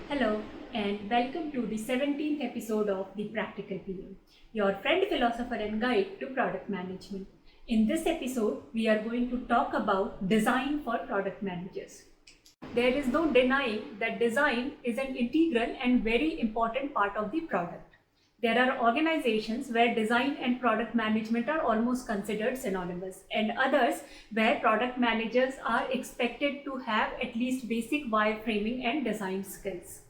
Hello, and welcome to the 17th episode of The Practical PM, your friend, philosopher, and guide to product management. In this episode, we are going to talk about design for product managers. There is no denying that design is an integral and very important part of the product. There are organizations where design and product management are almost considered synonymous, and others where product managers are expected to have at least basic wireframing and design skills.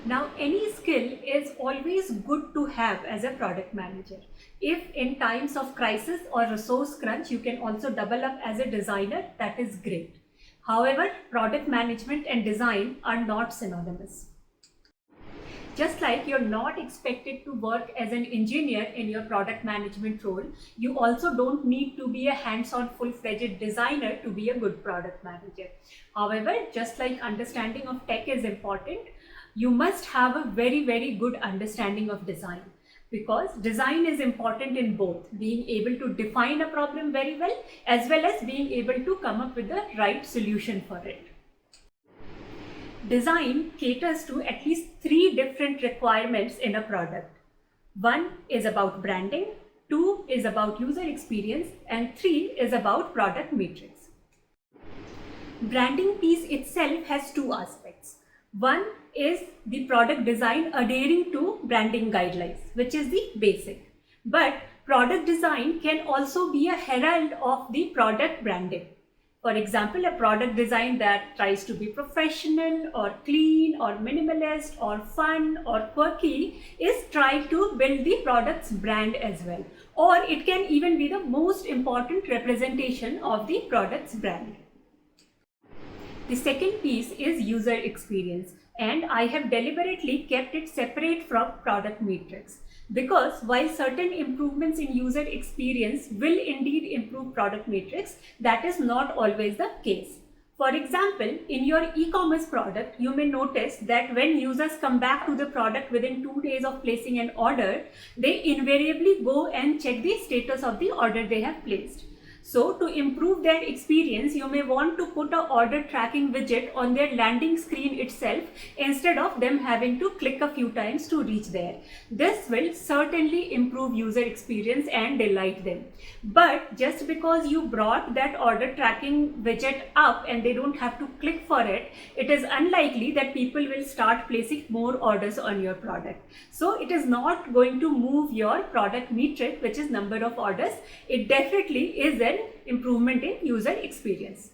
Now, any skill is always good to have as a product manager. If in times of crisis or resource crunch, you can also double up as a designer, that is great. However, product management and design are not synonymous. Just like you're not expected to work as an engineer in your product management role, you also don't need to be a hands-on full-fledged designer to be a good product manager. However, just like understanding of tech is important, you must have a very good understanding of design, because design is important in both being able to define a problem very well as being able to come up with the right solution for it. Design caters to at least three different requirements in a product. One is about branding, two is about user experience, and three is about product metrics. Branding piece itself has two aspects. One is the product design adhering to branding guidelines, which is the basic. But product design can also be a herald of the product branding. For example, a product design that tries to be professional or clean or minimalist or fun or quirky is trying to build the product's brand as well. Or it can even be the most important representation of the product's brand. The second piece is user experience, and I have deliberately kept it separate from product metrics, because while certain improvements in user experience will indeed improve product metrics, that is not always the case. For example, in your e-commerce product, you may notice that when users come back to the product within 2 days of placing an order, they invariably go and check the status of the order they have placed. So to improve their experience, you may want to put an order tracking widget on their landing screen itself instead of them having to click a few times to reach there. This will certainly improve user experience and delight them. But just because you brought that order tracking widget up and they don't have to click for it, it is unlikely that people will start placing more orders on your product. So it is not going to move your product metric, which is number of orders. It definitely is an improvement in user experience.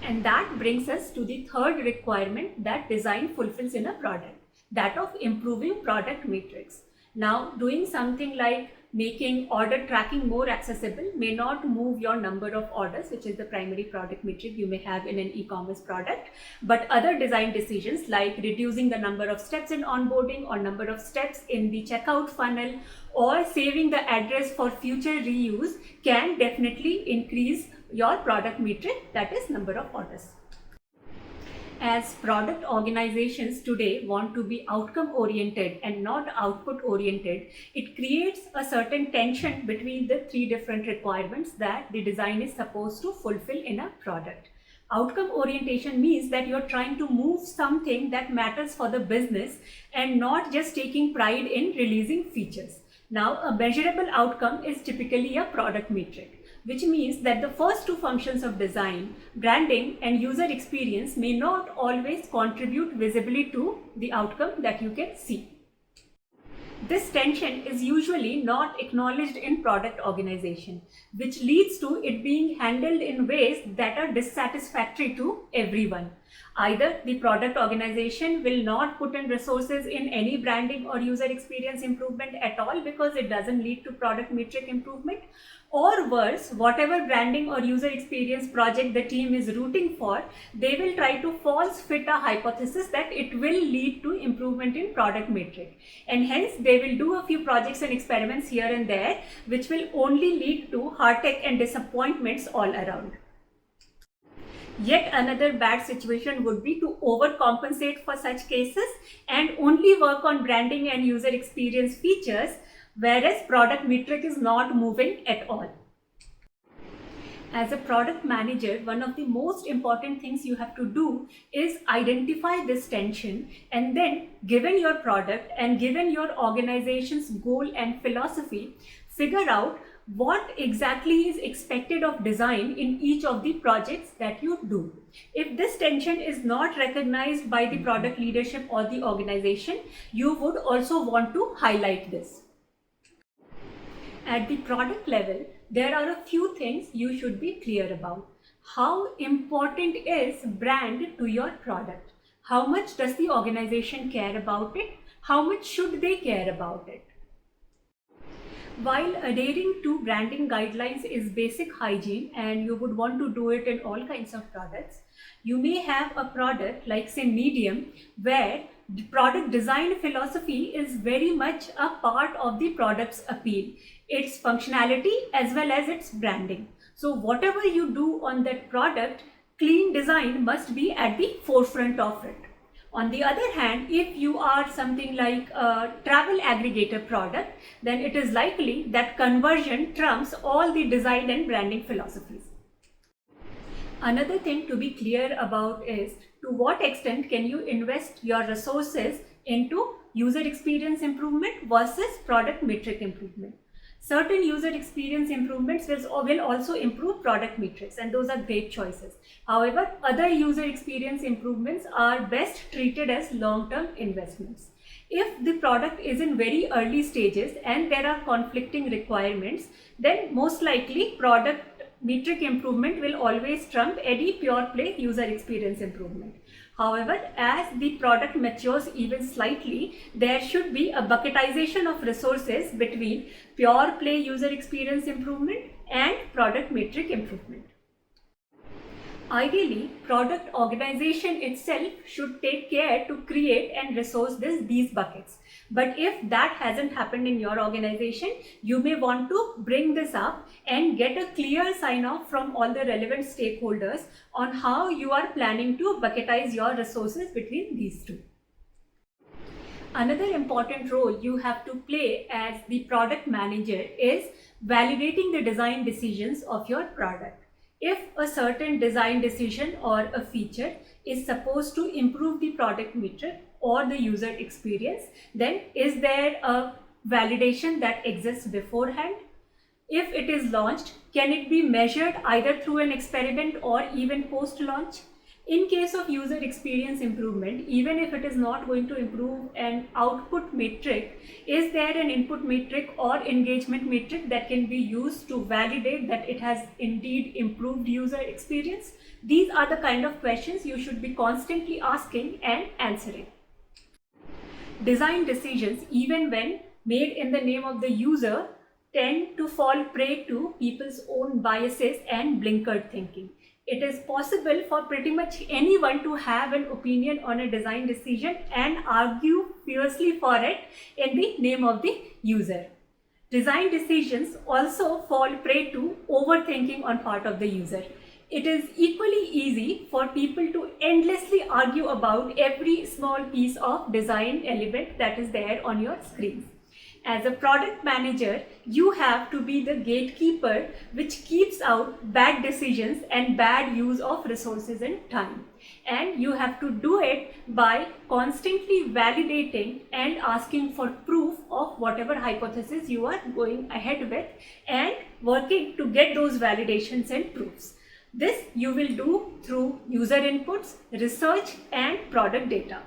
And that brings us to the third requirement that design fulfills in a product, that of improving product metrics. Now, doing something like making order tracking more accessible may not move your number of orders, which is the primary product metric you may have in an e-commerce product, but other design decisions like reducing the number of steps in onboarding or number of steps in the checkout funnel or saving the address for future reuse can definitely increase your product metric, that is number of orders. As product organizations today want to be outcome oriented and not output oriented, it creates a certain tension between the three different requirements that the design is supposed to fulfill in a product. Outcome orientation means that you're trying to move something that matters for the business and not just taking pride in releasing features. Now, a measurable outcome is typically a product metric, which means that the first two functions of design, branding and user experience, may not always contribute visibly to the outcome that you can see. This tension is usually not acknowledged in product organization, which leads to it being handled in ways that are dissatisfactory to everyone. Either the product organization will not put in resources in any branding or user experience improvement at all because it doesn't lead to product metric improvement, or worse, whatever branding or user experience project the team is rooting for, they will try to false fit a hypothesis that it will lead to improvement in product metric, and hence they will do a few projects and experiments here and there, which will only lead to heartache and disappointments all around. Yet another bad situation would be to overcompensate for such cases and only work on branding and user experience features, whereas product metric is not moving at all. As a product manager, one of the most important things you have to do is identify this tension, and then, given your product and given your organization's goal and philosophy, figure out what exactly is expected of design in each of the projects that you do. If this tension is not recognized by the product leadership or the organization, you would also want to highlight this. At the product level, there are a few things you should be clear about. How important is brand to your product? How much does the organization care about it? How much should they care about it? While adhering to branding guidelines is basic hygiene and you would want to do it in all kinds of products, you may have a product like say Medium, where the product design philosophy is very much a part of the product's appeal, its functionality as well as its branding. So whatever you do on that product, clean design must be at the forefront of it. On the other hand, if you are something like a travel aggregator product, then it is likely that conversion trumps all the design and branding philosophies. Another thing to be clear about is to what extent can you invest your resources into user experience improvement versus product metric improvement. Certain user experience improvements will also improve product metrics, and those are great choices. However, other user experience improvements are best treated as long-term investments. If the product is in very early stages and there are conflicting requirements, then most likely product metric improvement will always trump any pure play user experience improvement. However, as the product matures even slightly, there should be a bucketization of resources between pure play user experience improvement and product metric improvement. Ideally, product organization itself should take care to create and resource these buckets. But if that hasn't happened in your organization, you may want to bring this up and get a clear sign off from all the relevant stakeholders on how you are planning to bucketize your resources between these two. Another important role you have to play as the product manager is validating the design decisions of your product. If a certain design decision or a feature is supposed to improve the product metric or the user experience, then is there a validation that exists beforehand? If it is launched, can it be measured either through an experiment or even post-launch? In case of user experience improvement, even if it is not going to improve an output metric, is there an input metric or engagement metric that can be used to validate that it has indeed improved user experience? These are the kind of questions you should be constantly asking and answering. Design decisions, even when made in the name of the user, tend to fall prey to people's own biases and blinkered thinking. It is possible for pretty much anyone to have an opinion on a design decision and argue fiercely for it in the name of the user. Design decisions also fall prey to overthinking on part of the user. It is equally easy for people to endlessly argue about every small piece of design element that is there on your screen. As a product manager, you have to be the gatekeeper which keeps out bad decisions and bad use of resources and time. And you have to do it by constantly validating and asking for proof of whatever hypothesis you are going ahead with and working to get those validations and proofs. This you will do through user inputs, research, and product data.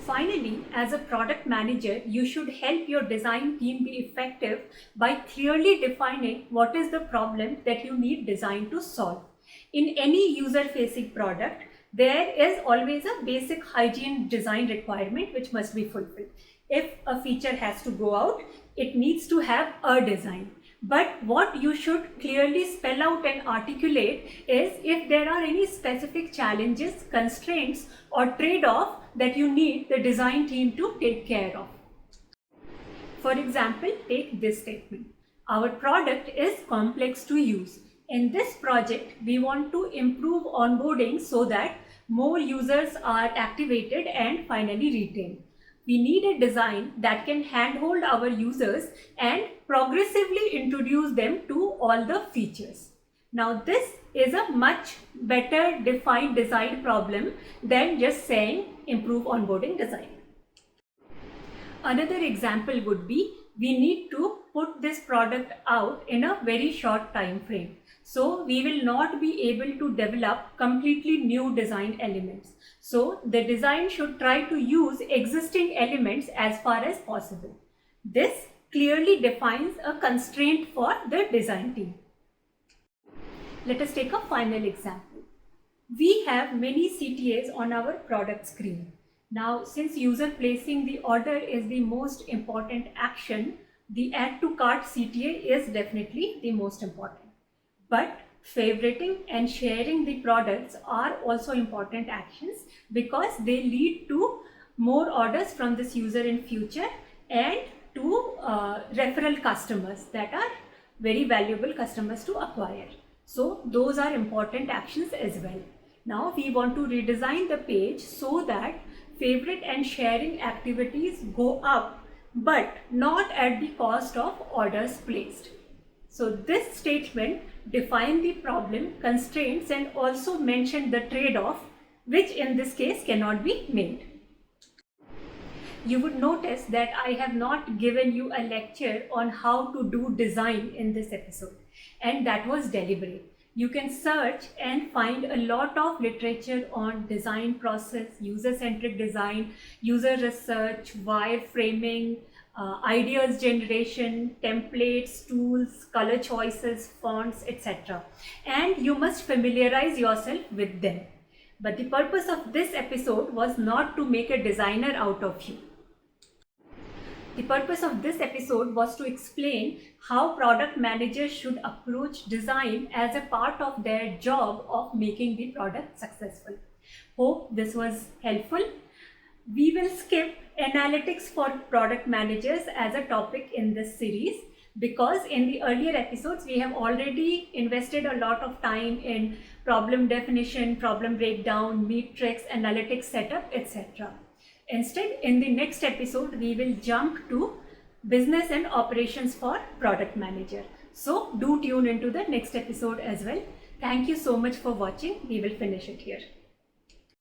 Finally, as a product manager, you should help your design team be effective by clearly defining what is the problem that you need design to solve. In any user-facing product, there is always a basic hygiene design requirement which must be fulfilled. If a feature has to go out, it needs to have a design. But what you should clearly spell out and articulate is if there are any specific challenges, constraints, or trade-off that you need the design team to take care of. For example, take this statement. Our product is complex to use. In this project, we want to improve onboarding so that more users are activated and finally retained. We need a design that can handhold our users and progressively introduce them to all the features. Now this is a much better defined design problem than just saying improve onboarding design. Another example would be we need to put this product out in a very short time frame. So we will not be able to develop completely new design elements. So the design should try to use existing elements as far as possible. This clearly defines a constraint for the design team. Let us take a final example. We have many CTAs on our product screen. Now, since user placing the order is the most important action, the add to cart CTA is definitely the most important. But favoriting and sharing the products are also important actions because they lead to more orders from this user in future and to referral customers that are very valuable customers to acquire. So those are important actions as well. Now we want to redesign the page so that favorite and sharing activities go up, but not at the cost of orders placed. So this statement defines the problem, constraints, and also mentioned the trade-off, which in this case cannot be made. You would notice that I have not given you a lecture on how to do design in this episode, and that was deliberate. You can search and find a lot of literature on design process, user-centric design, user research, wireframing, ideas generation, templates, tools, color choices, fonts, etc. And you must familiarize yourself with them. But the purpose of this episode was not to make a designer out of you. The purpose of this episode was to explain how product managers should approach design as a part of their job of making the product successful. Hope this was helpful. We will skip analytics for product managers as a topic in this series because in the earlier episodes we have already invested a lot of time in problem definition, problem breakdown, metrics, analytics setup, etc. Instead, in the next episode, we will jump to business and operations for product manager. So do tune into the next episode as well. Thank you so much for watching. We will finish it here.